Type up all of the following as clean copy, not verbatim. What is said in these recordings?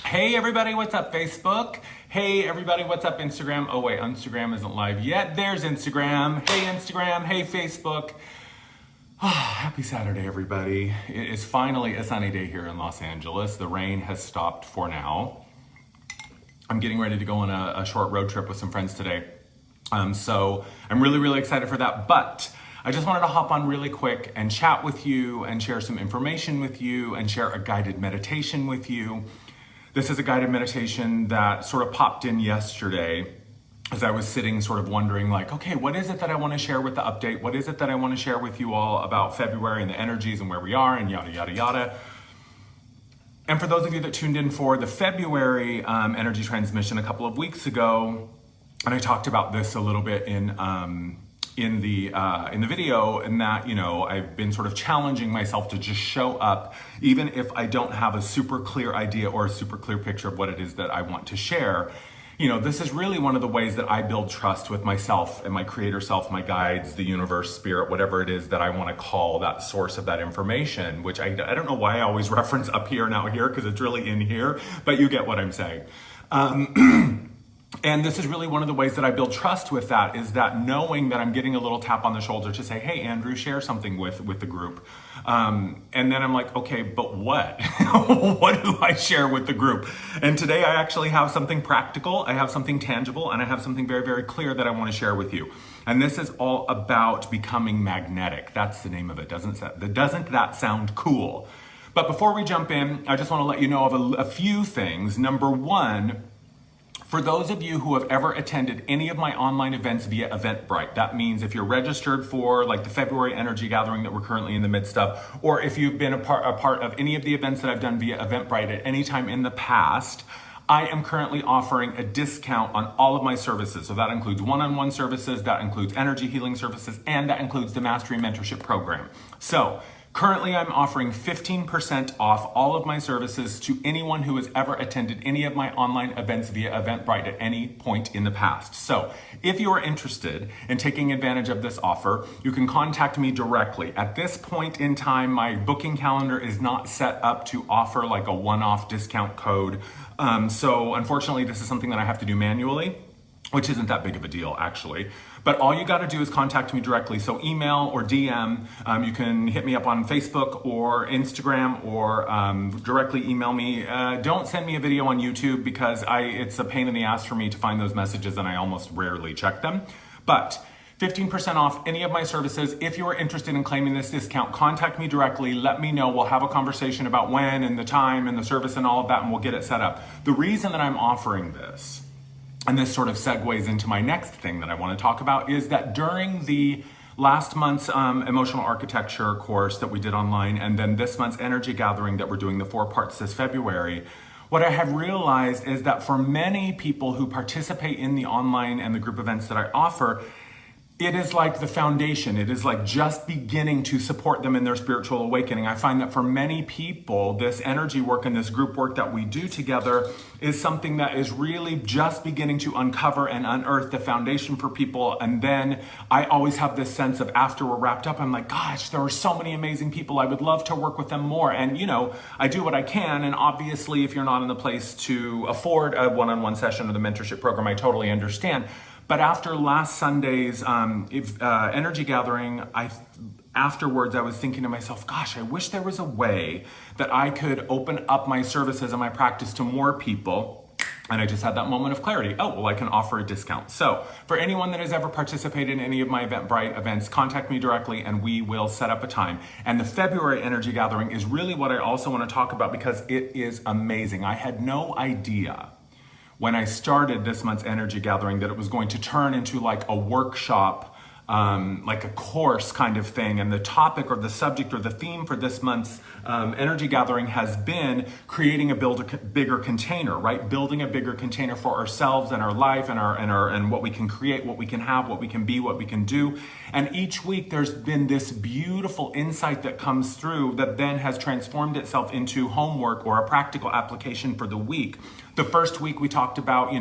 Hey everybody, what's up Facebook? Hey everybody, what's up Instagram? Oh wait, Instagram isn't live yet. There's Instagram. Hey Instagram, hey Facebook. Happy Saturday everybody. It is finally a sunny day here in Los Angeles. The rain has stopped for now. I'm getting ready to go on a short road trip with some friends today. So I'm really excited for that, but I just wanted to hop on really quick and chat with you and share some information with you and share a guided meditation with you. This is a guided meditation that sort of popped in yesterday as I was sitting sort of wondering like, okay, what is it that I want to share with the update? What is it that I want to share with you all about February and the energies and where we are and yada, yada, yada. And for those of you that tuned in for the February energy transmission a couple of weeks ago, and I talked about this a little bit in the video, and that, you know, I've been sort of challenging myself to just show up even if I don't have a super clear idea or a super clear picture of what it is that I want to share. You know, this is really one of the ways that I build trust with myself and my creator self, my guides, the universe, spirit, whatever it is that I want to call that source of that information, which I don't know why I always reference up here and out here because it's really in here, but you get what I'm saying. And this is really one of the ways that I build trust with that, is that knowing that I'm getting a little tap on the shoulder to say, hey, Andrew, share something with the group. And then I'm like, okay, but what? What do I share with the group? And today I actually have something practical, I have something tangible, and I have something very clear that I want to share with you. And this is all about becoming magnetic. That's the name of it. Doesn't that sound cool? But before we jump in, I just want to let you know of a few things. Number one, for those of you who have ever attended any of my online events via Eventbrite, that means if you're registered for like the February energy gathering that we're currently in the midst of, or if you've been a part of any of the events that I've done via Eventbrite at any time in the past, I am currently offering a discount on all of my services. So that includes one-on-one services, that includes energy healing services, and that includes the Mastery Mentorship Program. So currently, I'm offering 15% off all of my services to anyone who has ever attended any of my online events via Eventbrite at any point in the past. So if you are interested in taking advantage of this offer, you can contact me directly. At this point in time, my booking calendar is not set up to offer like a one-off discount code. So unfortunately, this is something that I have to do manually, which isn't that big of a deal actually. But all you gotta do is contact me directly. So email or DM, you can hit me up on Facebook or Instagram, or directly email me. Don't send me a video on YouTube because it's a pain in the ass for me to find those messages and I almost rarely check them. But 15% off any of my services. If you are interested in claiming this discount, contact me directly, let me know. We'll have a conversation about when and the time and the service and all of that, and we'll get it set up. The reason that I'm offering this, and this sort of segues into my next thing that I want to talk about, is that during the last month's emotional architecture course that we did online, and then this month's energy gathering that we're doing, the 4 parts this February, what I have realized is that for many people who participate in the online and the group events that I offer, it is like the foundation. It is like just beginning to support them in their spiritual awakening. I find that for many people, this energy work and this group work that we do together is something that is really just beginning to uncover and unearth the foundation for people. And then I always have this sense of, after we're wrapped up, I'm like, gosh, there are so many amazing people. I would love to work with them more. And you know, I do what I can. And obviously, if you're not in the place to afford a one-on-one session or the mentorship program, I totally understand. But after last Sunday's energy gathering, afterwards I was thinking to myself, gosh, I wish there was a way that I could open up my services and my practice to more people. And I just had that moment of clarity. Oh, well, I can offer a discount. So for anyone that has ever participated in any of my Eventbrite events, contact me directly and we will set up a time. And the February energy gathering is really what I also want to talk about because it is amazing. I had no idea when I started this month's energy gathering that it was going to turn into like a workshop, like a course kind of thing. And the topic or the subject or the theme for this month's energy gathering has been creating a bigger container, right? Building a bigger container for ourselves and our life and what we can create, what we can have, what we can be, what we can do. And each week there's been this beautiful insight that comes through that then has transformed itself into homework or a practical application for the week. The first week we talked about,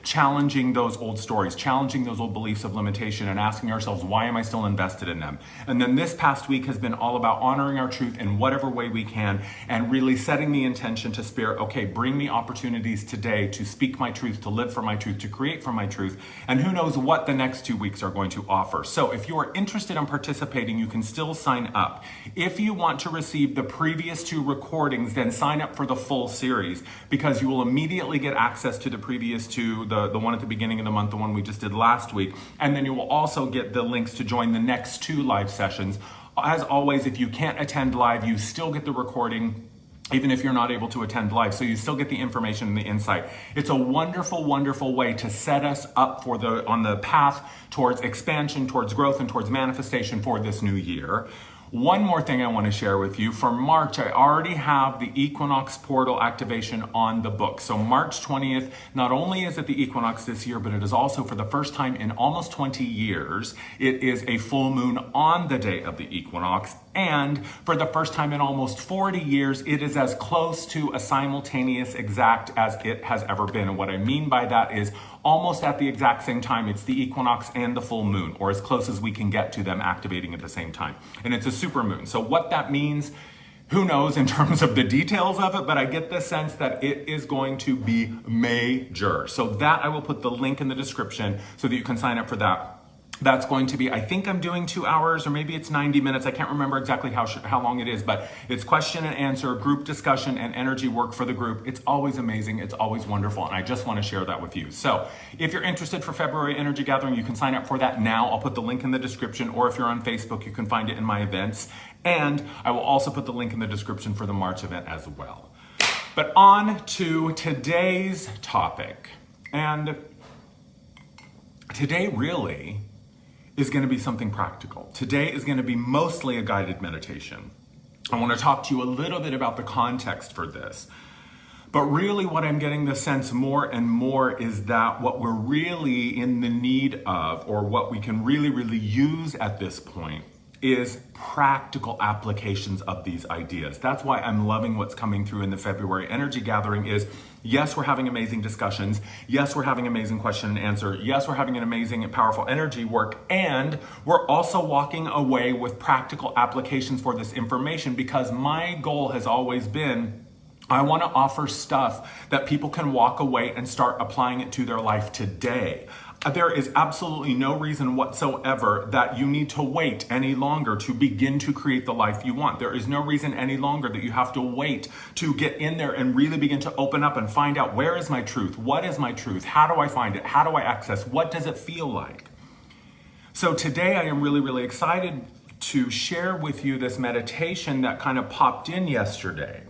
challenging those old stories, challenging those old beliefs of limitation and asking ourselves, why am I still invested in them? And then this past week has been all about honoring our truth in whatever way we can and really setting the intention to Spirit, okay, bring me opportunities today to speak my truth, to live for my truth, to create for my truth. And who knows what the next 2 weeks are going to offer. So if you are interested in participating, you can still sign up. If you want to receive the previous 2 recordings, then sign up for the full series, because you will immediately get access to the previous 2, the one at the beginning of the month, the one we just did last week, and then you will also get the links to join the next 2 live sessions. As always, if you can't attend live, you still get the recording, even if you're not able to attend live. So you still get the information and the insight. It's a wonderful, wonderful way to set us up on the path towards expansion, towards growth, and towards manifestation for this new year. One more thing I want to share with you. For March, I already have the Equinox Portal activation on the book. So March 20th, not only is it the equinox this year, but it is also, for the first time in almost 20 years, it is a full moon on the day of the equinox. And for the first time in almost 40 years, it is as close to a simultaneous exact as it has ever been. And what I mean by that is almost at the exact same time, it's the equinox and the full moon, or as close as we can get to them activating at the same time. And it's a super moon. So what that means, who knows in terms of the details of it, but I get the sense that it is going to be major. So that, I will put the link in the description so that you can sign up for that. That's going to be, I think I'm doing 2 hours, or maybe it's 90 minutes. I can't remember exactly how long it is, but it's question and answer, group discussion, and energy work for the group. It's always amazing. It's always wonderful. And I just want to share that with you. So if you're interested for February Energy Gathering, you can sign up for that now. I'll put the link in the description, or if you're on Facebook, you can find it in my events. And I will also put the link in the description for the March event as well. But on to today's topic. And today really is going to be something practical. Today is going to be mostly a guided meditation. I want to talk to you a little bit about the context for this. But really what I'm getting the sense more and more is that what we're really in the need of, or what we can really, really use at this point, is practical applications of these ideas. That's why I'm loving what's coming through in the February Energy Gathering is, yes, we're having amazing discussions. Yes, we're having amazing question and answer. Yes, we're having an amazing and powerful energy work. And we're also walking away with practical applications for this information, because my goal has always been, I want to offer stuff that people can walk away and start applying it to their life today. There is absolutely no reason whatsoever that you need to wait any longer to begin to create the life you want. There is no reason any longer that you have to wait to get in there and really begin to open up and find out, where is my truth? What is my truth? How do I find it? How do I access? What does it feel like? So today I am really, really excited to share with you this meditation that kind of popped in yesterday.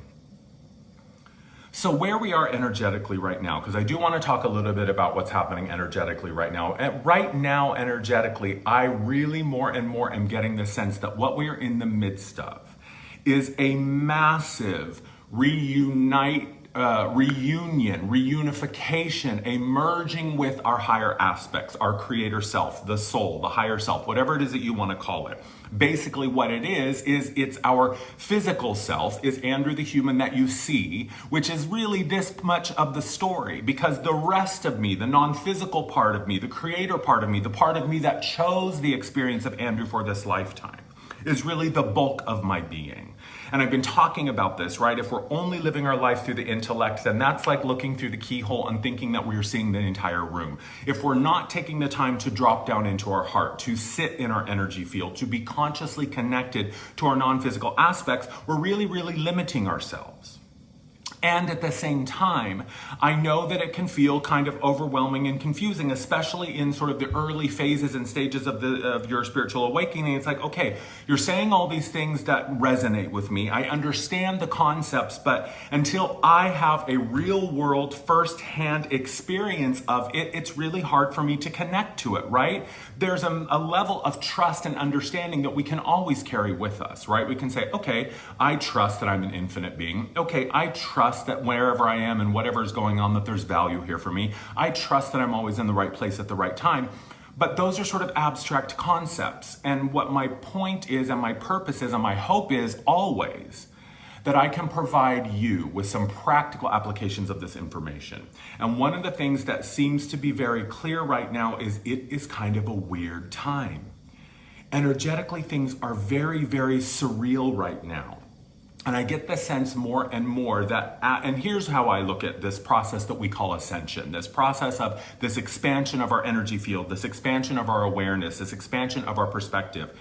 So where we are energetically right now, because I do want to talk a little bit about what's happening energetically right now. And right now, energetically, I really more and more am getting the sense that what we are in the midst of is a massive reunification, a merging with our higher aspects, our creator self, the soul, the higher self, whatever it is that you want to call it. Basically what it is it's our physical self, is Andrew the human that you see, which is really this much of the story, because the rest of me, the non-physical part of me, the creator part of me, the part of me that chose the experience of Andrew for this lifetime, is really the bulk of my being. And I've been talking about this, right? If we're only living our life through the intellect, then that's like looking through the keyhole and thinking that we are seeing the entire room. If we're not taking the time to drop down into our heart, to sit in our energy field, to be consciously connected to our non-physical aspects, we're really, really limiting ourselves. And at the same time, I know that it can feel kind of overwhelming and confusing, especially in sort of the early phases and stages of your spiritual awakening. It's like, okay, you're saying all these things that resonate with me. I understand the concepts, but until I have a real world firsthand experience of it, it's really hard for me to connect to it, right? There's a level of trust and understanding that we can always carry with us, right? We can say, okay, I trust that I'm an infinite being. Okay, I trust that wherever I am and whatever is going on, that there's value here for me. I trust that I'm always in the right place at the right time. But those are sort of abstract concepts. And what my point is, and my purpose is, and my hope is always that I can provide you with some practical applications of this information. And one of the things that seems to be very clear right now is it is kind of a weird time. Energetically, things are very, very surreal right now. And I get the sense more and more that, and here's how I look at this process that we call ascension, this process of this expansion of our energy field, this expansion of our awareness, this expansion of our perspective.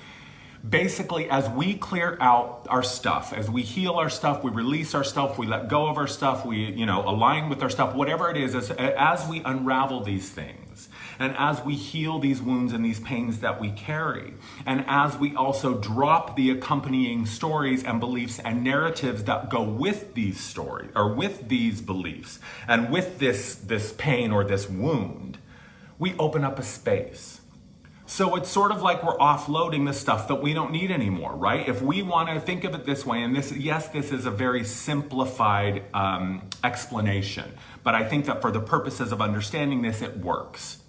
Basically, as we clear out our stuff, as we heal our stuff, we release our stuff, we let go of our stuff, we, align with our stuff, whatever it is, as we unravel these things, and as we heal these wounds and these pains that we carry, and as we also drop the accompanying stories and beliefs and narratives that go with these stories, or with these beliefs, and with this pain or this wound, we open up a space. So it's sort of like we're offloading the stuff that we don't need anymore, right? If we want to think of it this way, and this is a very simplified explanation, but I think that for the purposes of understanding this, it works.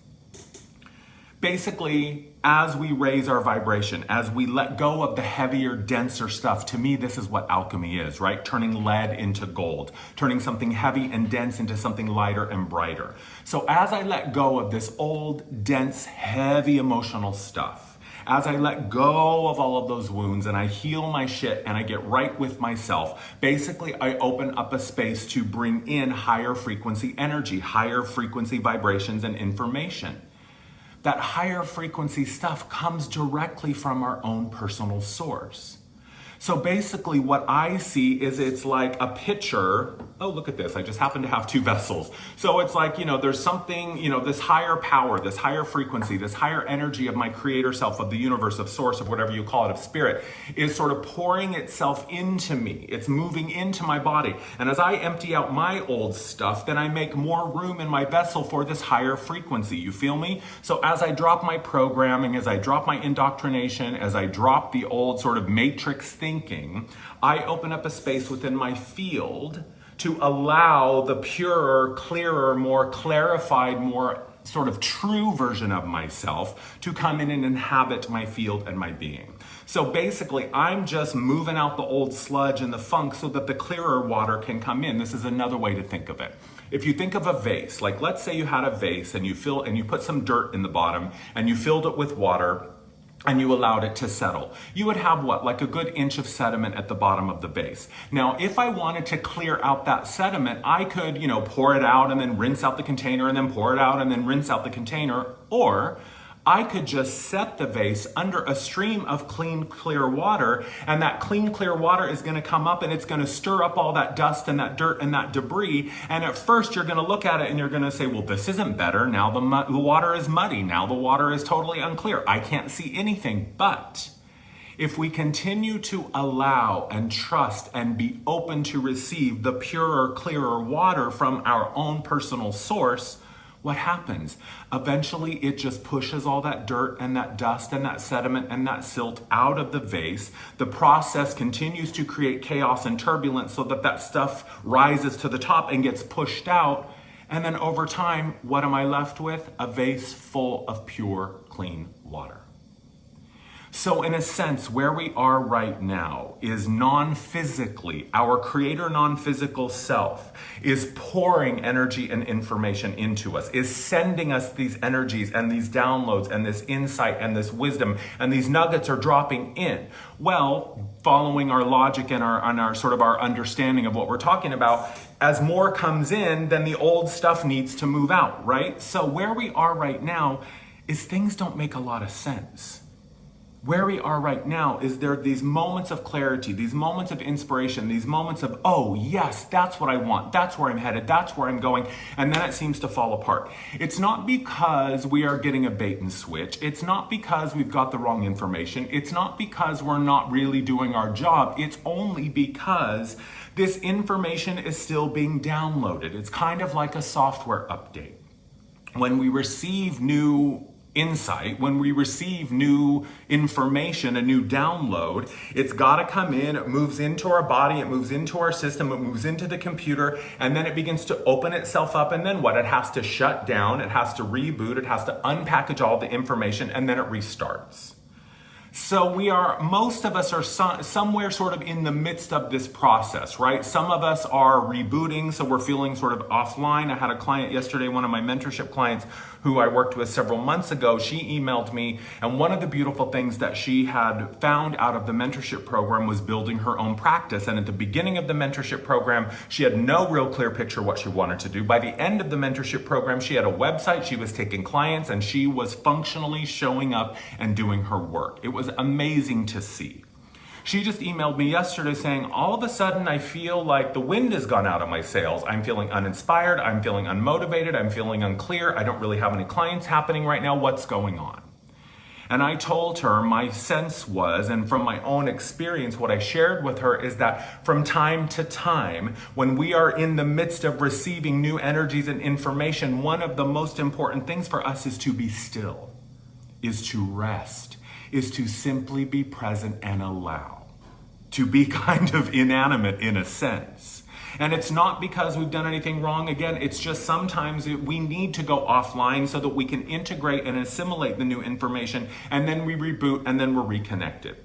Basically, as we raise our vibration, as we let go of the heavier, denser stuff, to me, this is what alchemy is, right? Turning lead into gold, turning something heavy and dense into something lighter and brighter. So as I let go of this old, dense, heavy emotional stuff, as I let go of all of those wounds and I heal my shit and I get right with myself, basically I open up a space to bring in higher frequency energy, higher frequency vibrations and information. That higher frequency stuff comes directly from our own personal source. So basically what I see is it's like a pitcher. Oh, look at this. I just happen to have two vessels. So it's like, there's something, this higher power, this higher frequency, this higher energy of my creator self, of the universe, of source, of whatever you call it, of spirit, is sort of pouring itself into me. It's moving into my body. And as I empty out my old stuff, then I make more room in my vessel for this higher frequency. You feel me? So as I drop my programming, as I drop my indoctrination, as I drop the old sort of matrix thinking, I open up a space within my field to allow the purer, clearer, more clarified, more sort of true version of myself to come in and inhabit my field and my being. So basically, I'm just moving out the old sludge and the funk so that the clearer water can come in. This is another way to think of it. If you think of a vase, like let's say you had a vase and you put some dirt in the bottom and you filled it with water, and you allowed it to settle, you would have what? Like a good inch of sediment at the bottom of the base. Now, if I wanted to clear out that sediment, I could, pour it out and then rinse out the container and then pour it out and then rinse out the container. Or I could just set the vase under a stream of clean, clear water, and that clean, clear water is going to come up and it's going to stir up all that dust and that dirt and that debris. And at first you're going to look at it and you're going to say, well, this isn't better. Now the water is muddy. Now the water is totally unclear. I can't see anything. But if we continue to allow and trust and be open to receive the purer, clearer water from our own personal source, what happens? Eventually, it just pushes all that dirt and that dust and that sediment and that silt out of the vase. The process continues to create chaos and turbulence so that that stuff rises to the top and gets pushed out. And then over time, what am I left with? A vase full of pure, clean water. So in a sense, where we are right now is non-physically, our creator non-physical self is pouring energy and information into us, is sending us these energies and these downloads and this insight and this wisdom, and these nuggets are dropping in. Well, following our logic and our sort of our understanding of what we're talking about, as more comes in, then the old stuff needs to move out, right? So where we are right now is things don't make a lot of sense. Where we are right now is there are these moments of clarity, these moments of inspiration, these moments of, oh yes, that's what I want, that's where I'm headed, that's where I'm going, and then it seems to fall apart. It's not because we are getting a bait and switch, it's not because we've got the wrong information, it's not because we're not really doing our job, it's only because this information is still being downloaded. It's kind of like a software update. When we receive new insight, when we receive new information, a new download, it's got to come in, it moves into our body, it moves into our system, it moves into the computer, and then it begins to open itself up, and then what? It has to shut down, it has to reboot, it has to unpackage all the information, and then it restarts. So most of us are somewhere sort of in the midst of this process, right? Some of us are rebooting, so we're feeling sort of offline. I had a client yesterday, one of my mentorship clients who I worked with several months ago. She emailed me, and one of the beautiful things that she had found out of the mentorship program was building her own practice. And at the beginning of the mentorship program, she had no real clear picture what she wanted to do. By the end of the mentorship program, she had a website, she was taking clients, and she was functionally showing up and doing her work. It was amazing to see. She just emailed me yesterday saying, all of a sudden I feel like the wind has gone out of my sails. I'm feeling uninspired, I'm feeling unmotivated, I'm feeling unclear. I don't really have any clients happening right now. What's going on? And I told her my sense was, and from my own experience, what I shared with her is that from time to time, when we are in the midst of receiving new energies and information, one of the most important things for us is to be still, is to rest, is to simply be present and allow, to be kind of inanimate in a sense. And it's not because we've done anything wrong. Again, it's just sometimes we need to go offline so that we can integrate and assimilate the new information, and then we reboot, and then we're reconnected.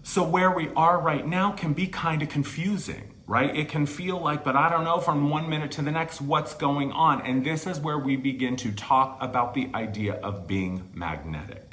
So where we are right now can be kind of confusing, right? It can feel like, but I don't know from 1 minute to the next what's going on. And this is where we begin to talk about the idea of being magnetic.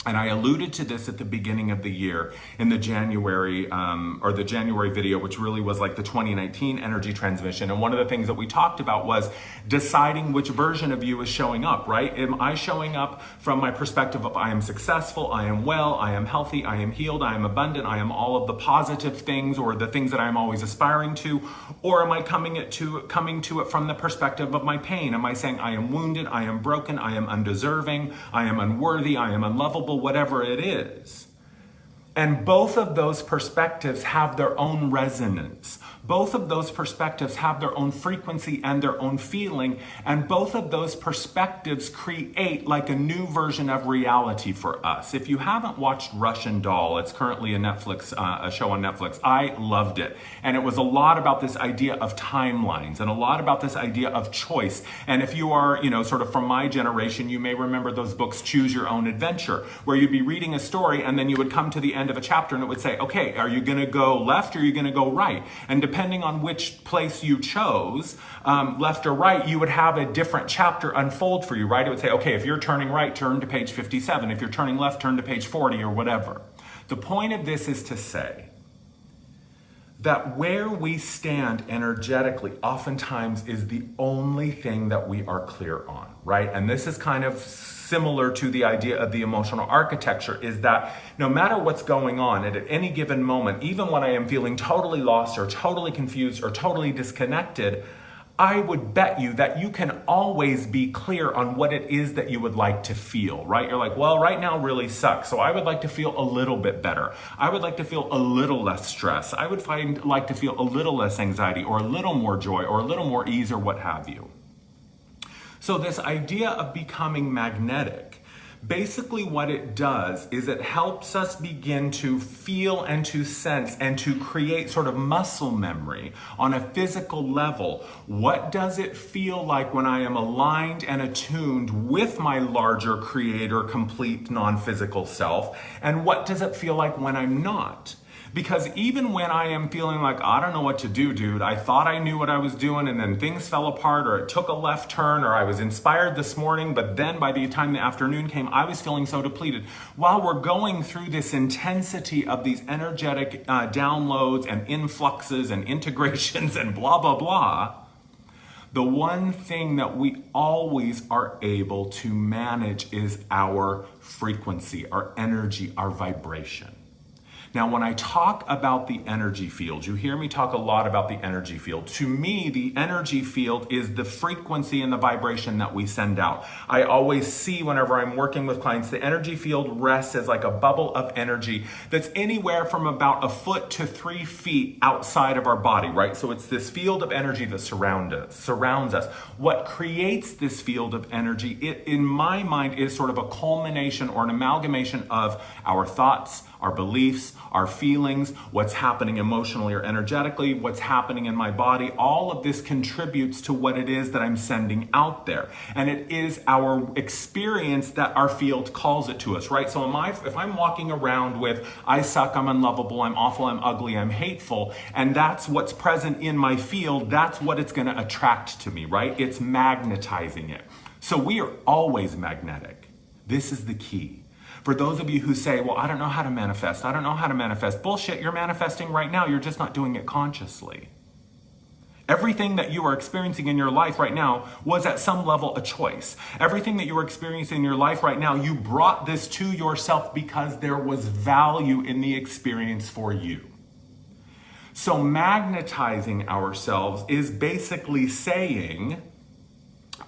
And I alluded to this at the beginning of the year in the January video, which really was like the 2019 energy transmission. And one of the things that we talked about was deciding which version of you is showing up, right? Am I showing up from my perspective of I am successful, I am well, I am healthy, I am healed, I am abundant, I am all of the positive things or the things that I am always aspiring to? Or am I coming to it from the perspective of my pain? Am I saying I am wounded, I am broken, I am undeserving, I am unworthy, I am unlovable, whatever it is? And both of those perspectives have their own resonance. Both of those perspectives have their own frequency and their own feeling. And both of those perspectives create like a new version of reality for us. If you haven't watched Russian Doll, it's currently a show on Netflix. I loved it. And it was a lot about this idea of timelines and a lot about this idea of choice. And if you are, sort of from my generation, you may remember those books, Choose Your Own Adventure, where you'd be reading a story and then you would come to the end of a chapter and it would say, okay, are you going to go left or are you going to go right? And depending on which place you chose, left or right, you would have a different chapter unfold for you, right? It would say, okay, if you're turning right, turn to page 57. If you're turning left, turn to page 40 or whatever. The point of this is to say that where we stand energetically oftentimes is the only thing that we are clear on, right? And this is kind of similar to the idea of the emotional architecture, is that no matter what's going on and at any given moment, even when I am feeling totally lost or totally confused or totally disconnected, I would bet you that you can always be clear on what it is that you would like to feel, right? You're like, well, right now really sucks, so I would like to feel a little bit better. I would like to feel a little less stress. I would like to feel a little less anxiety or a little more joy or a little more ease or what have you. So this idea of becoming magnetic, basically what it does is it helps us begin to feel and to sense and to create sort of muscle memory on a physical level. What does it feel like when I am aligned and attuned with my larger creator, complete non-physical self? And what does it feel like when I'm not? Because even when I am feeling like, I don't know what to do, dude, I thought I knew what I was doing and then things fell apart or it took a left turn or I was inspired this morning, but then by the time the afternoon came, I was feeling so depleted. While we're going through this intensity of these energetic downloads and influxes and integrations and blah, blah, blah, the one thing that we always are able to manage is our frequency, our energy, our vibration. Now, when I talk about the energy field, you hear me talk a lot about the energy field. To me, the energy field is the frequency and the vibration that we send out. I always see whenever I'm working with clients, the energy field rests as like a bubble of energy that's anywhere from about 1 foot to 3 feet outside of our body, right? So it's this field of energy that surrounds us. What creates this field of energy, it, in my mind, is sort of a culmination or an amalgamation of our thoughts, our beliefs, our feelings, what's happening emotionally or energetically, what's happening in my body. All of this contributes to what it is that I'm sending out there. And it is our experience that our field calls it to us, right? So if I'm walking around with, I suck, I'm unlovable, I'm awful, I'm ugly, I'm hateful, and that's what's present in my field, that's what it's going to attract to me, right? It's magnetizing it. So we are always magnetic. This is the key. For those of you who say, well, I don't know how to manifest. I don't know how to manifest. Bullshit, you're manifesting right now. You're just not doing it consciously. Everything that you are experiencing in your life right now was at some level a choice. Everything that you are experiencing in your life right now, you brought this to yourself because there was value in the experience for you. So magnetizing ourselves is basically saying,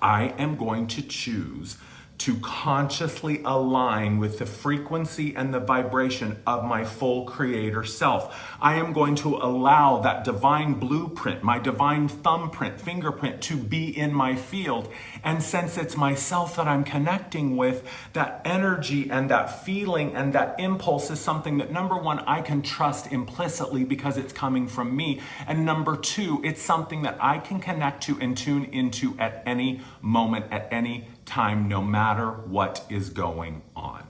I am going to choose to consciously align with the frequency and the vibration of my full creator self. I am going to allow that divine blueprint, my divine thumbprint, fingerprint to be in my field. And since it's myself that I'm connecting with, that energy and that feeling and that impulse is something that, number one, I can trust implicitly because it's coming from me. And number two, it's something that I can connect to and tune into at any moment, at any time, no matter what is going on.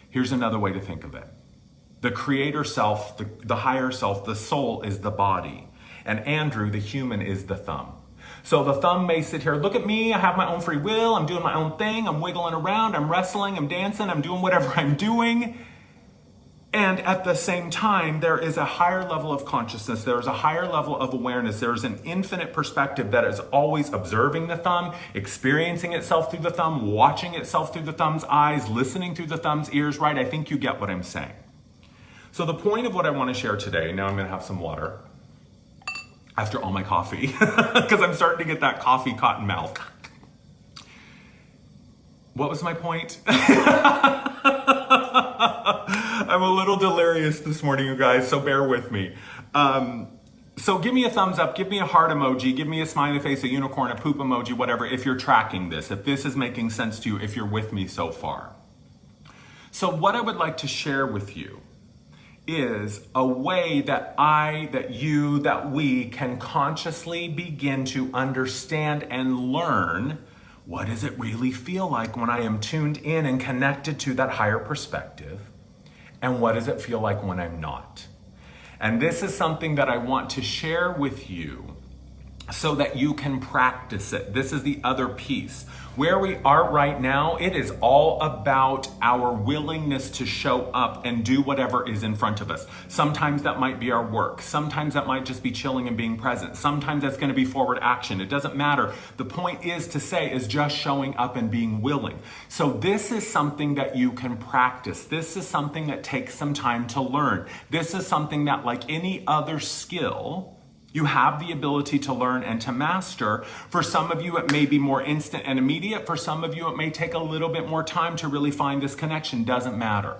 Here's another way to think of it. The creator self, the higher self, the soul is the body. And Andrew, the human, is the thumb. So the thumb may sit here, look at me, I have my own free will, I'm doing my own thing, I'm wiggling around, I'm wrestling, I'm dancing, I'm doing whatever I'm doing. And at the same time, there is a higher level of consciousness. There is a higher level of awareness. There is an infinite perspective that is always observing the thumb, experiencing itself through the thumb, watching itself through the thumb's eyes, listening through the thumb's ears, right? I think you get what I'm saying. So the point of what I want to share today, now I'm going to have some water after all my coffee, because I'm starting to get that coffee cotton mouth. What was my point? I'm a little delirious this morning, you guys, so bear with me. So give me a thumbs up, give me a heart emoji, give me a smiley face, a unicorn, a poop emoji, whatever, if you're tracking this, if this is making sense to you, if you're with me so far. So what I would like to share with you is a way that we can consciously begin to understand and learn what does it really feel like when I am tuned in and connected to that higher perspective, and what does it feel like when I'm not. And this is something that I want to share with you so that you can practice it. This is the other piece. Where we are right now, it is all about our willingness to show up and do whatever is in front of us. Sometimes that might be our work. Sometimes that might just be chilling and being present. Sometimes that's going to be forward action. It doesn't matter. The point is just showing up and being willing. So this is something that you can practice. This is something that takes some time to learn. This is something that, like any other skill, you have the ability to learn and to master. For some of you, it may be more instant and immediate. For some of you, it may take a little bit more time to really find this connection. Doesn't matter.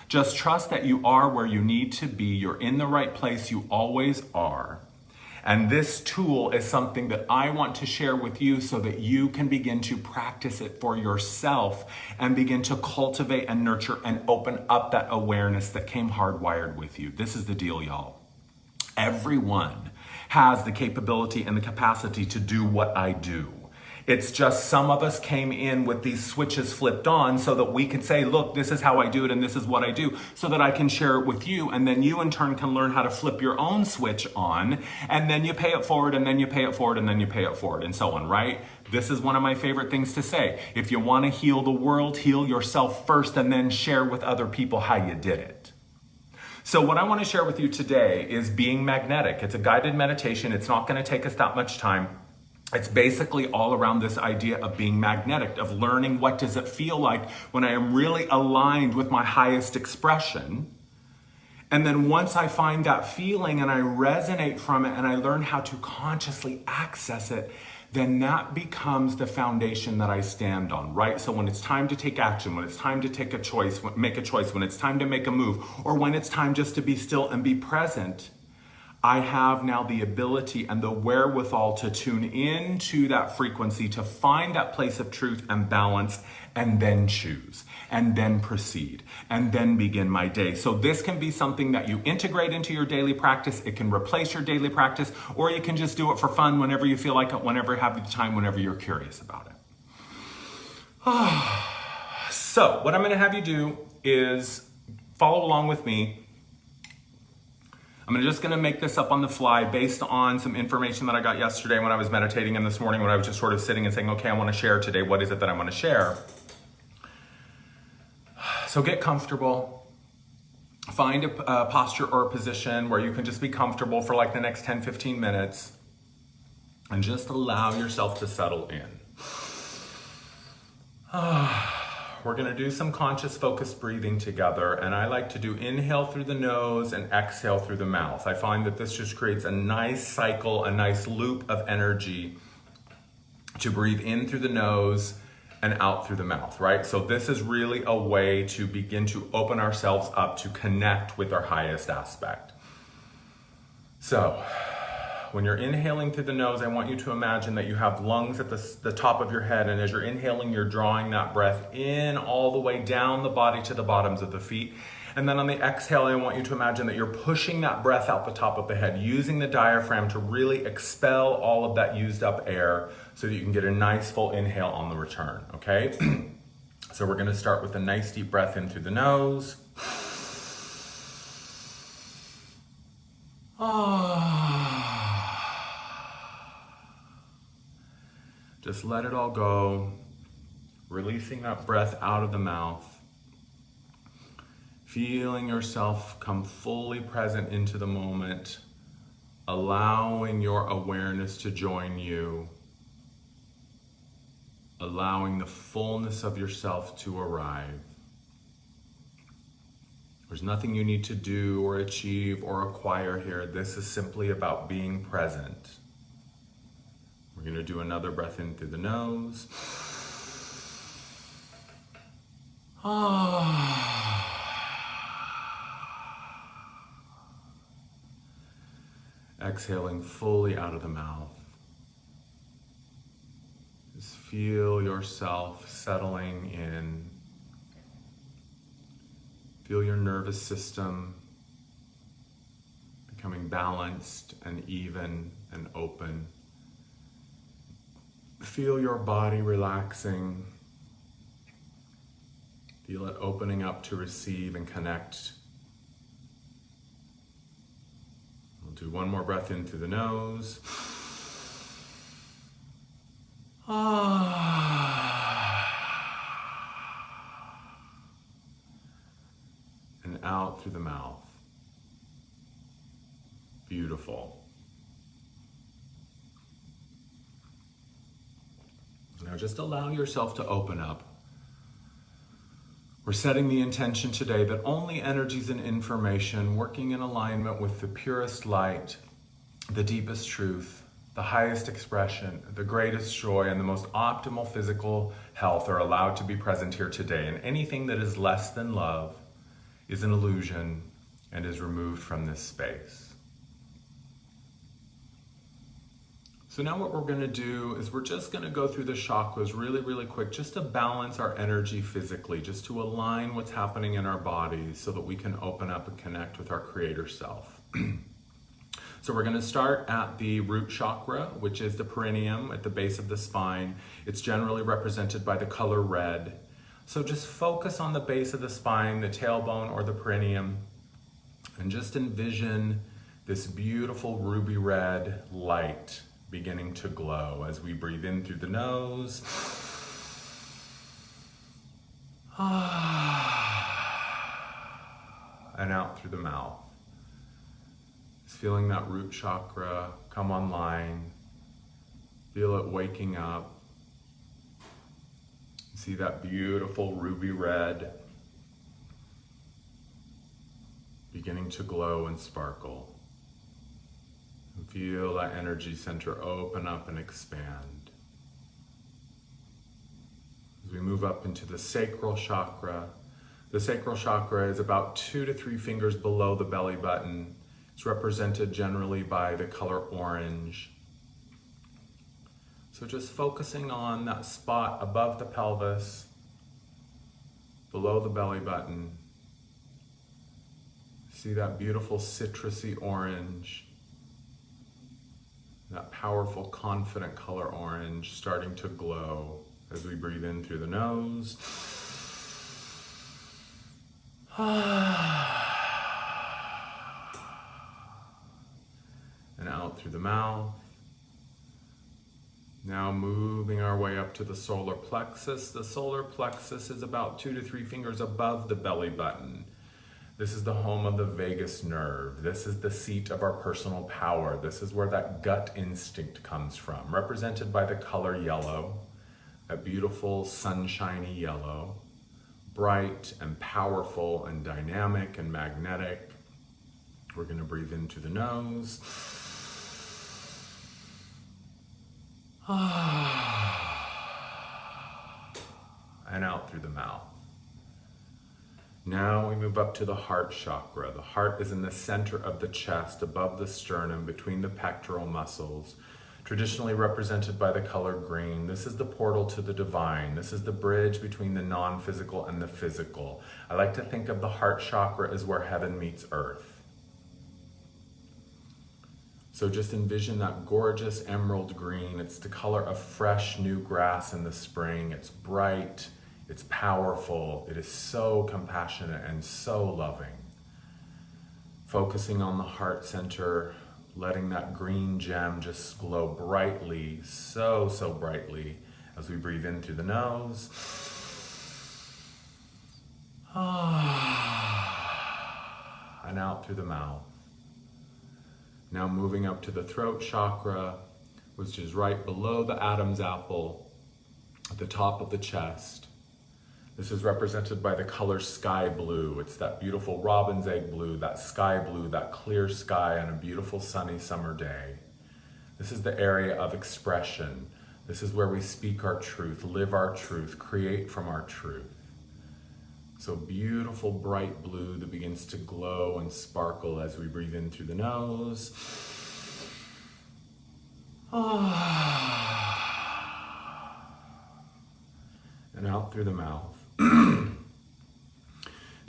Just trust that you are where you need to be. You're in the right place. You always are. And this tool is something that I want to share with you so that you can begin to practice it for yourself and begin to cultivate and nurture and open up that awareness that came hardwired with you. This is the deal, y'all. Everyone has the capability and the capacity to do what I do. It's just some of us came in with these switches flipped on so that we can say, look, this is how I do it and this is what I do, so that I can share it with you, and then you in turn can learn how to flip your own switch on, and then you pay it forward, and then you pay it forward, and then you pay it forward, and so on, right? This is one of my favorite things to say. If you want to heal the world, heal yourself first, and then share with other people how you did it. So what I want to share with you today is being magnetic. It's a guided meditation. It's not going to take us that much time. It's basically all around this idea of being magnetic, of learning what does it feel like when I am really aligned with my highest expression. And then once I find that feeling and I resonate from it and I learn how to consciously access it, then that becomes the foundation that I stand on, right? So when it's time to take action, when it's time to take a choice, make a choice, when it's time to make a move, or when it's time just to be still and be present, I have now the ability and the wherewithal to tune into that frequency, to find that place of truth and balance, and then choose, and then proceed, and then begin my day. So this can be something that you integrate into your daily practice. It can replace your daily practice, or you can just do it for fun whenever you feel like it, whenever you have the time, whenever you're curious about it. So what I'm going to have you do is follow along with me. I'm just going to make this up on the fly based on some information that I got yesterday when I was meditating, and this morning when I was just sort of sitting and saying, okay, I want to share today. What is it that I want to share? So get comfortable. Find a posture or a position where you can just be comfortable for like the next 10, 15 minutes, and just allow yourself to settle in. We're going to do some conscious focused breathing together, and I like to do inhale through the nose and exhale through the mouth. I find that this just creates a nice cycle, a nice loop of energy to breathe in through the nose and out through the mouth, right? So this is really a way to begin to open ourselves up to connect with our highest aspect. So when you're inhaling through the nose, I want you to imagine that you have lungs at the top of your head, and as you're inhaling, you're drawing that breath in all the way down the body to the bottoms of the feet. And then on the exhale, I want you to imagine that you're pushing that breath out the top of the head, using the diaphragm to really expel all of that used up air so that you can get a nice full inhale on the return, okay? So we're gonna start with a nice deep breath in through the nose. Just let it all go, releasing that breath out of the mouth, feeling yourself come fully present into the moment, allowing your awareness to join you, allowing the fullness of yourself to arrive. There's nothing you need to do or achieve or acquire here. This is simply about being present. We're going to do another breath in through the nose. Exhaling fully out of the mouth. Just feel yourself settling in. Feel your nervous system becoming balanced and even and open. Feel your body relaxing. Feel it opening up to receive and connect. We'll do one more breath in through the nose. And out through the mouth. Beautiful. Now just allow yourself to open up. We're setting the intention today that only energies and information working in alignment with the purest light, the deepest truth, the highest expression, the greatest joy, and the most optimal physical health are allowed to be present here today. And anything that is less than love is an illusion and is removed from this space. So now what we're going to do is we're just going to go through the chakras really, really quick, just to balance our energy physically, just to align what's happening in our bodies so that we can open up and connect with our creator self. So we're going to start at the root chakra, which is the perineum at the base of the spine. It's generally represented by the color red. So just focus on the base of the spine, the tailbone or the perineum, and just envision this beautiful ruby red light beginning to glow as we breathe in through the nose. And out through the mouth. Just feeling that root chakra come online. Feel it waking up. See that beautiful ruby red beginning to glow and sparkle. And feel that energy center open up and expand. As we move up into the sacral chakra is about 2 to 3 fingers below the belly button. It's represented generally by the color orange. So just focusing on that spot above the pelvis, below the belly button. See that beautiful citrusy orange, that powerful, confident color orange starting to glow as we breathe in through the nose. And out through the mouth. Now moving our way up to the solar plexus. The solar plexus is about 2 to 3 fingers above the belly button. This is the home of the vagus nerve. This is the seat of our personal power. This is where that gut instinct comes from, represented by the color yellow, that beautiful sunshiny yellow, bright and powerful and dynamic and magnetic. We're going to breathe in through the nose. And out through the mouth. Now we move up to the heart chakra. The heart is in the center of the chest, above the sternum, between the pectoral muscles, traditionally represented by the color green. This is the portal to the divine. This is the bridge between the non-physical and the physical. I like to think of the heart chakra as where heaven meets earth. So just envision that gorgeous emerald green. It's the color of fresh new grass in the spring. It's bright, it's powerful, it is so compassionate and so loving. Focusing on the heart center, letting that green gem just glow brightly, so brightly as we breathe in through the nose. And out through the mouth. Now moving up to the throat chakra, which is right below the Adam's apple, at the top of the chest. This is represented by the color sky blue. It's that beautiful robin's egg blue, that sky blue, that clear sky on a beautiful sunny summer day. This is the area of expression. This is where we speak our truth, live our truth, create from our truth. So beautiful bright blue that begins to glow and sparkle as we breathe in through the nose. And out through the mouth.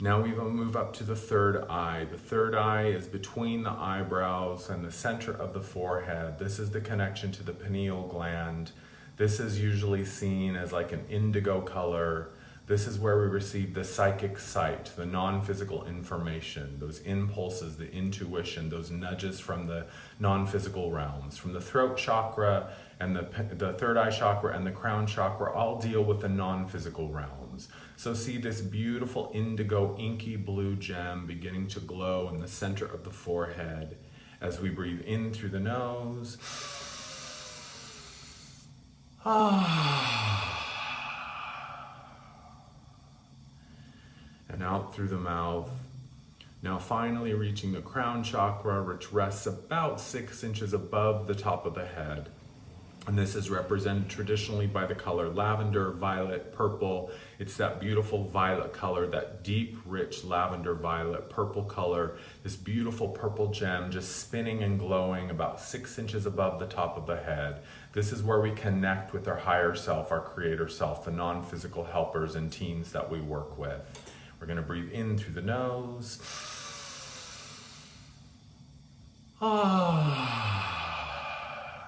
Now we will move up to the third eye. The third eye is between the eyebrows and the center of the forehead. This is the connection to the pineal gland. This is usually seen as like an indigo color. This is where we receive the psychic sight, the non-physical information, those impulses, the intuition, those nudges from the non-physical realms. From the throat chakra and the third eye chakra and the crown chakra all deal with the non-physical realms. So see this beautiful indigo inky blue gem beginning to glow in the center of the forehead as we breathe in through the nose. And out through the mouth. Now finally reaching the crown chakra, which rests about 6 inches above the top of the head. And this is represented traditionally by the color lavender, violet, purple. It's that beautiful violet color, that deep, rich lavender, violet, purple color. This beautiful purple gem just spinning and glowing about 6 inches above the top of the head. This is where we connect with our higher self, our creator self, the non-physical helpers and teams that we work with. We're going to breathe in through the nose.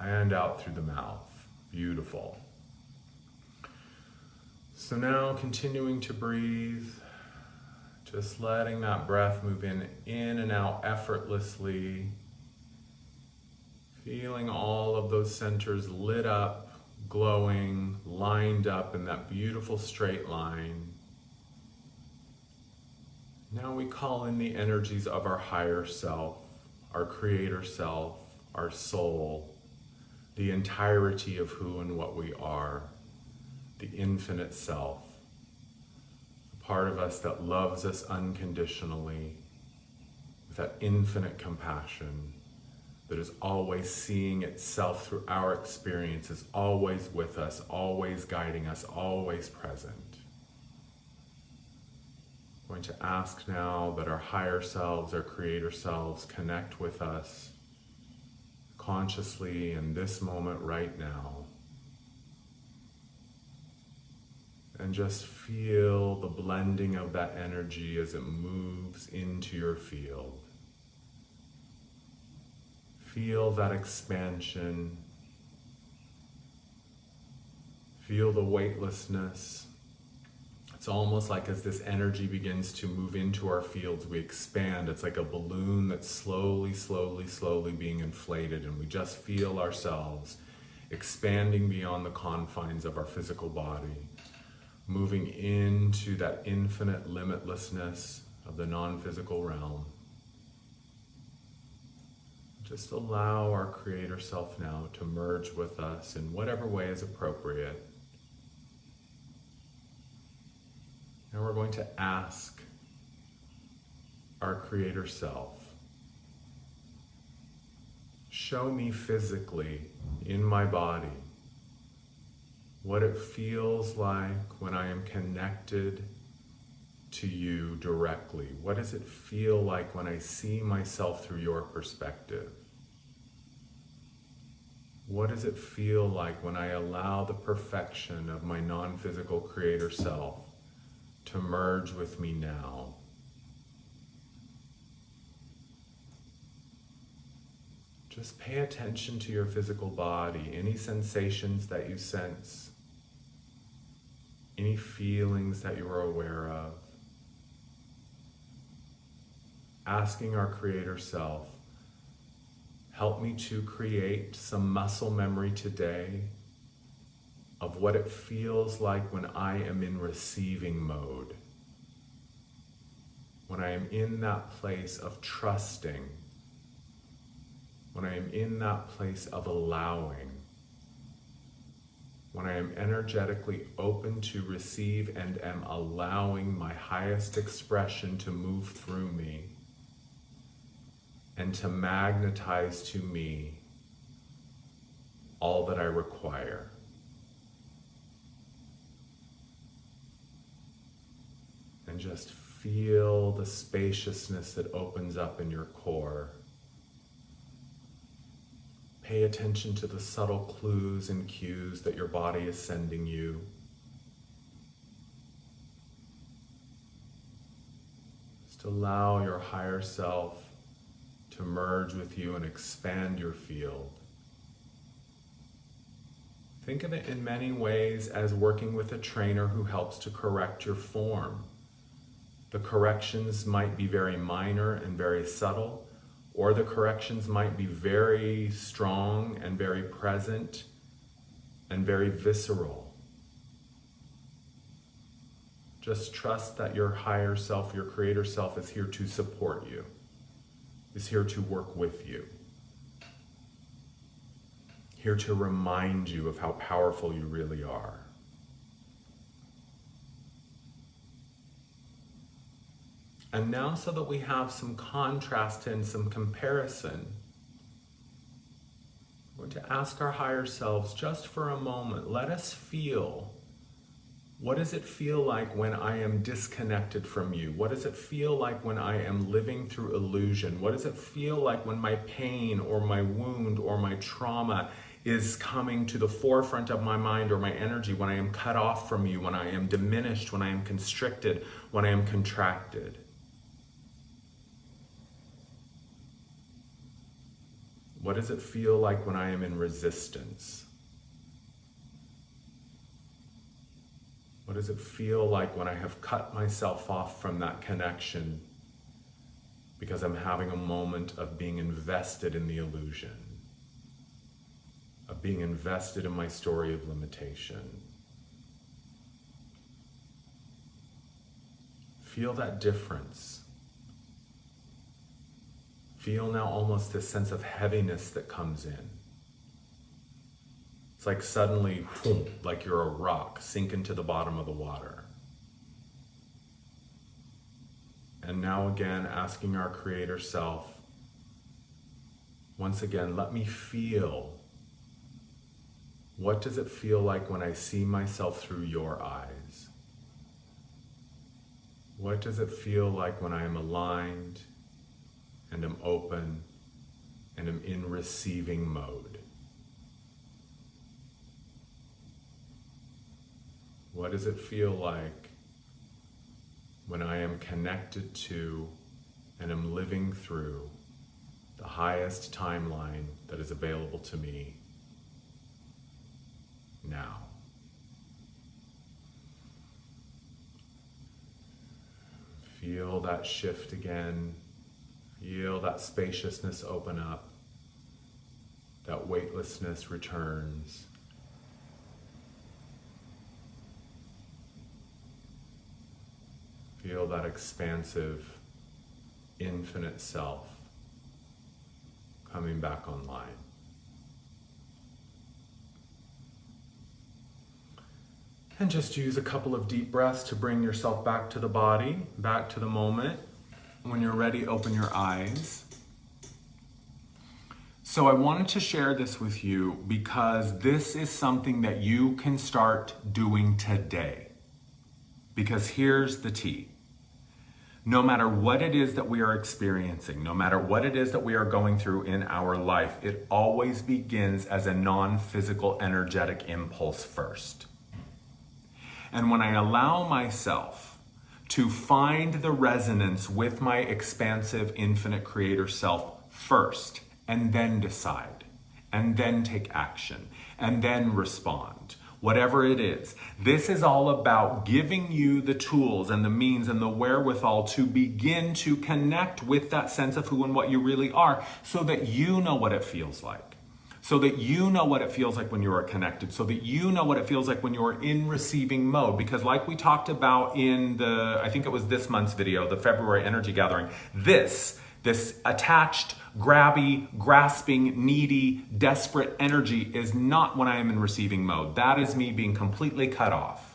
And out through the mouth. Beautiful. So now continuing to breathe, just letting that breath move in and out effortlessly. Feeling all of those centers lit up, glowing, lined up in that beautiful straight line. Now we call in the energies of our higher self, our creator self, our soul, the entirety of who and what we are, the infinite self, the part of us that loves us unconditionally, with that infinite compassion, that is always seeing itself through our experiences, always with us, always guiding us, always present. Going to ask now that our higher selves, our creator selves, connect with us consciously in this moment right now. And just feel the blending of that energy as it moves into your field. Feel that expansion. Feel the weightlessness. It's almost like as this energy begins to move into our fields, we expand. It's like a balloon that's slowly, slowly, slowly being inflated, and we just feel ourselves expanding beyond the confines of our physical body, moving into that infinite limitlessness of the non-physical realm. Just allow our creator self now to merge with us in whatever way is appropriate. Now we're going to ask our creator self, show me physically in my body what it feels like when I am connected to you directly. What does it feel like when I see myself through your perspective? What does it feel like when I allow the perfection of my non-physical creator self to merge with me now? Just pay attention to your physical body, any sensations that you sense, any feelings that you are aware of. Asking our creator self, help me to create some muscle memory today of what it feels like when I am in receiving mode. When I am in that place of trusting. When I am in that place of allowing. When I am energetically open to receive and am allowing my highest expression to move through me and to magnetize to me all that I require. And just feel the spaciousness that opens up in your core. Pay attention to the subtle clues and cues that your body is sending you. Just allow your higher self to merge with you and expand your field. Think of it in many ways as working with a trainer who helps to correct your form. The corrections might be very minor and very subtle, or the corrections might be very strong and very present and very visceral. Just trust that your higher self, your creator self, is here to support you, is here to work with you, here to remind you of how powerful you really are. And now, so that we have some contrast and some comparison, we're going to ask our higher selves just for a moment, let us feel, what does it feel like when I am disconnected from you? What does it feel like when I am living through illusion? What does it feel like when my pain or my wound or my trauma is coming to the forefront of my mind or my energy, when I am cut off from you, when I am diminished, when I am constricted, when I am contracted? What does it feel like when I am in resistance? What does it feel like when I have cut myself off from that connection because I'm having a moment of being invested in the illusion, of being invested in my story of limitation? Feel that difference. Feel now almost this sense of heaviness that comes in. It's like suddenly, boom, like you're a rock sinking to the bottom of the water. And now again, asking our creator self, once again, let me feel. What does it feel like when I see myself through your eyes? What does it feel like when I am aligned and am open and am in receiving mode? What does it feel like when I am connected to and am living through the highest timeline that is available to me now? Feel that shift again. Feel that spaciousness open up. That weightlessness returns. Feel that expansive, infinite self coming back online. And just use a couple of deep breaths to bring yourself back to the body, back to the moment. When you're ready, open your eyes. So I wanted to share this with you because this is something that you can start doing today. Because here's the tea. No matter what it is that we are experiencing, no matter what it is that we are going through in our life, it always begins as a non-physical energetic impulse first. And when I allow myself to find the resonance with my expansive, infinite creator self first, and then decide, and then take action, and then respond, whatever it is, this is all about giving you the tools and the means and the wherewithal to begin to connect with that sense of who and what you really are so that you know what it feels like. So that you know what it feels like when you are connected, so that you know what it feels like when you're in receiving mode. Because like we talked about in I think it was this month's video, the February energy gathering, this attached, grabby, grasping, needy, desperate energy is not when I am in receiving mode. That is me being completely cut off.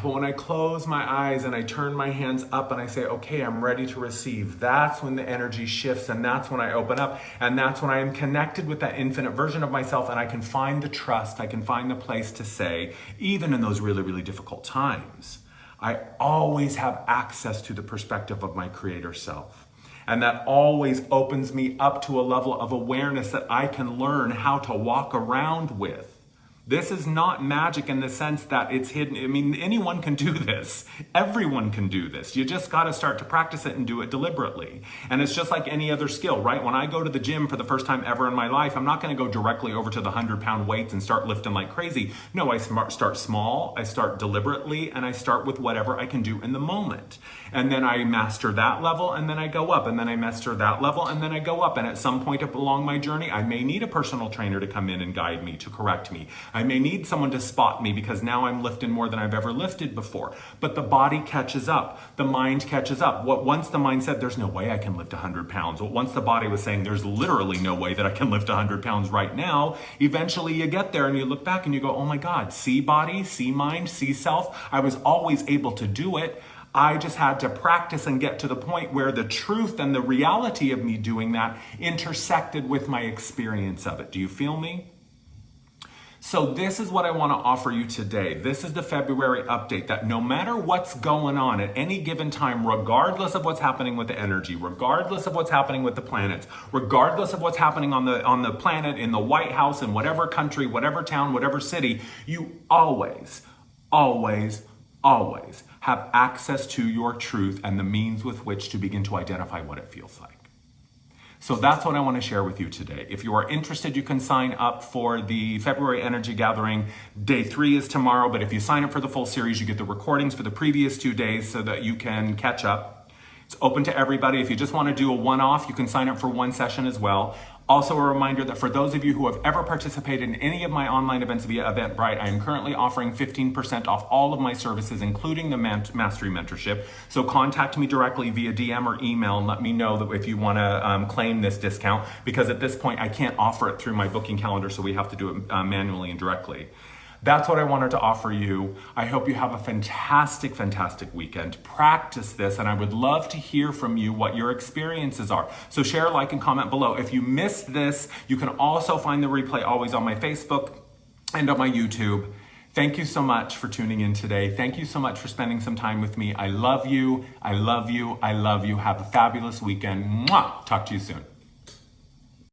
But when I close my eyes and I turn my hands up and I say, okay, I'm ready to receive, that's when the energy shifts, and that's when I open up, and that's when I am connected with that infinite version of myself, and I can find the trust, I can find the place to say, even in those really, really difficult times, I always have access to the perspective of my creator self. And that always opens me up to a level of awareness that I can learn how to walk around with. This is not magic in the sense that it's hidden. I mean, anyone can do this. Everyone can do this. You just got to start to practice it and do it deliberately. And it's just like any other skill, right? When I go to the gym for the first time ever in my life, I'm not going to go directly over to the 100-pound weights and start lifting like crazy. No, I start small, I start deliberately, and I start with whatever I can do in the moment. And then I master that level, and then I go up, and then I master that level, and then I go up. And at some point up along my journey, I may need a personal trainer to come in and guide me, to correct me. I may need someone to spot me because now I'm lifting more than I've ever lifted before. But the body catches up. The mind catches up. Once the mind said, there's no way I can lift 100 pounds. Once the body was saying, there's literally no way that I can lift 100 pounds right now, eventually you get there and you look back and you go, oh my God, see body, see mind, see self. I was always able to do it. I just had to practice and get to the point where the truth and the reality of me doing that intersected with my experience of it. Do you feel me? So this is what I want to offer you today. This is the February update, that no matter what's going on at any given time, regardless of what's happening with the energy, regardless of what's happening with the planets, regardless of what's happening on the planet, in the White House, in whatever country, whatever town, whatever city, you always, always, always have access to your truth and the means with which to begin to identify what it feels like. So that's what I want to share with you today. If you are interested, you can sign up for the February Energy Gathering. Day 3 is tomorrow, but if you sign up for the full series, you get the recordings for the previous 2 days so that you can catch up. It's open to everybody. If you just want to do a one-off, you can sign up for one session as well. Also a reminder that for those of you who have ever participated in any of my online events via Eventbrite, I am currently offering 15% off all of my services, including the Mastery Mentorship. So contact me directly via DM or email and let me know that if you want to claim this discount, because at this point I can't offer it through my booking calendar, so we have to do it manually and directly. That's what I wanted to offer you. I hope you have a fantastic, fantastic weekend. Practice this, and I would love to hear from you what your experiences are. So share, like, and comment below. If you missed this, you can also find the replay always on my Facebook and on my YouTube. Thank you so much for tuning in today. Thank you so much for spending some time with me. I love you. I love you. I love you. Have a fabulous weekend. Mwah! Talk to you soon.